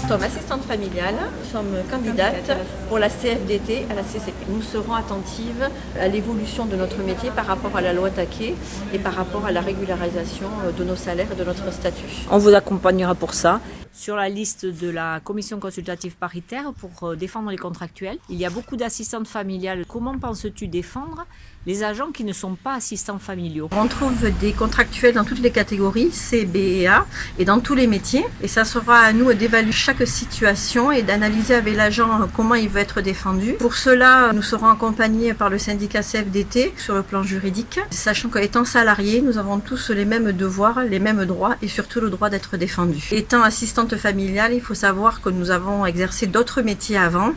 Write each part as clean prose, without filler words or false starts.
Nous sommes assistantes familiales, nous sommes candidates pour la CFDT à la CCP. Nous serons attentives à l'évolution de notre métier par rapport à la loi Taquet et par rapport à la régularisation de nos salaires et de notre statut. On vous accompagnera pour ça. Sur la liste de la commission consultative paritaire pour défendre les contractuels, il y a beaucoup d'assistantes familiales. Comment penses-tu défendre les agents qui ne sont pas assistants familiaux? On trouve des contractuels dans toutes les catégories, C, B et A, et dans tous les métiers. Et ça sera à nous d'évaluer chaque situation et d'analyser avec l'agent comment il veut être défendu. Pour cela, nous serons accompagnés par le syndicat CFDT sur le plan juridique, sachant qu'étant salariés, nous avons tous les mêmes devoirs, les mêmes droits et surtout le droit d'être défendus. Étant assistante familiale, il faut savoir que nous avons exercé d'autres métiers avant.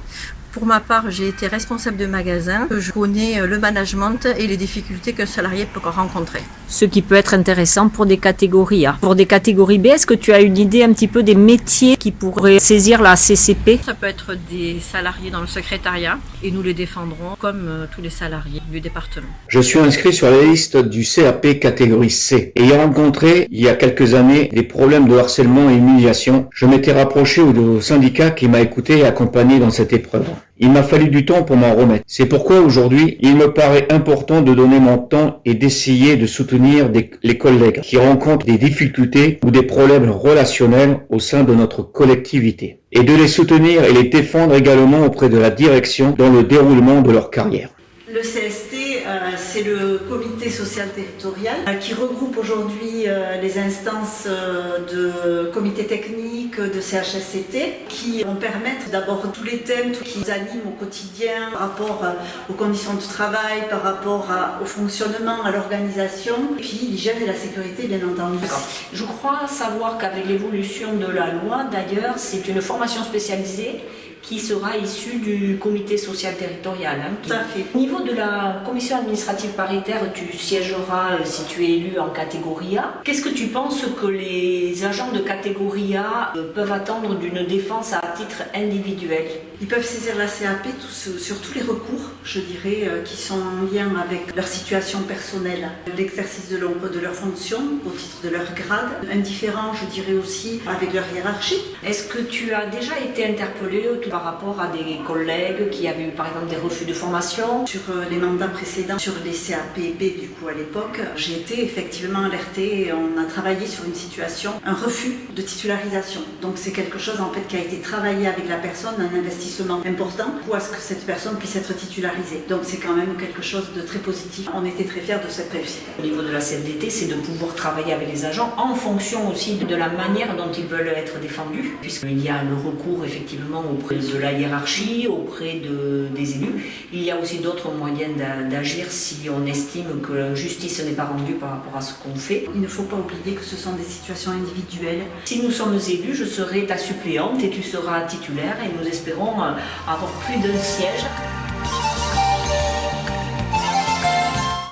Pour ma part, j'ai été responsable de magasin. Je connais le management et les difficultés qu'un salarié peut rencontrer. Ce qui peut être intéressant pour des catégories A. Pour des catégories B, est-ce que tu as une idée un petit peu des métiers qui pourraient saisir la CCP? Ça peut être des salariés dans le secrétariat et nous les défendrons comme tous les salariés du département. Je suis inscrit sur la liste du CAP catégorie C. Ayant rencontré il y a quelques années des problèmes de harcèlement et humiliation, je m'étais rapproché au syndicat qui m'a écouté et accompagné dans cette épreuve. Il m'a fallu du temps pour m'en remettre. C'est pourquoi aujourd'hui, il me paraît important de donner mon temps et d'essayer de soutenir les collègues qui rencontrent des difficultés ou des problèmes relationnels au sein de notre collectivité. Et de les soutenir et les défendre également auprès de la direction dans le déroulement de leur carrière. Le CST, c'est le comité social territorial qui regroupe aujourd'hui les instances de comité technique, de CHSCT, qui vont permettre d'abord tous les thèmes qui nous animent au quotidien par rapport aux conditions de travail, par rapport au fonctionnement, à l'organisation, et puis l'hygiène et la sécurité bien entendu. Je crois savoir qu'avec l'évolution de la loi, d'ailleurs, c'est une formation spécialisée qui sera issue du comité social territorial. Tout à fait. Au niveau de la commission administrative paritaire, tu siégeras si tu es élu en catégorie A. Qu'est-ce que tu penses que les agents de catégorie A peuvent attendre d'une défense à titre individuel? Ils peuvent saisir la CAP sur tous les recours, je dirais, qui sont en lien avec leur situation personnelle, l'exercice de leur fonction au titre de leur grade, indifférent, je dirais aussi, avec leur hiérarchie. Est-ce que tu as déjà été interpellé par rapport à des collègues qui avaient eu par exemple des refus de formation? Sur les mandats précédents, sur les CAPB du coup à l'époque, j'ai été effectivement alertée et on a travaillé sur une situation, un refus de titularisation. Donc c'est quelque chose en fait qui a été travaillé avec la personne, un investissement important pour à ce que cette personne puisse être titularisée. Donc c'est quand même quelque chose de très positif. On était très fiers de cette réussite. Au niveau de la CFDT, c'est de pouvoir travailler avec les agents en fonction aussi de la manière dont ils veulent être défendus, puisqu'il y a le recours effectivement auprès de la hiérarchie, auprès des élus. Il y a aussi d'autres moyens d'agir si on estime que la justice n'est pas rendue par rapport à ce qu'on fait. Il ne faut pas oublier que ce sont des situations individuelles. Si nous sommes élus, je serai ta suppléante et tu seras titulaire et nous espérons avoir plus d'un siège.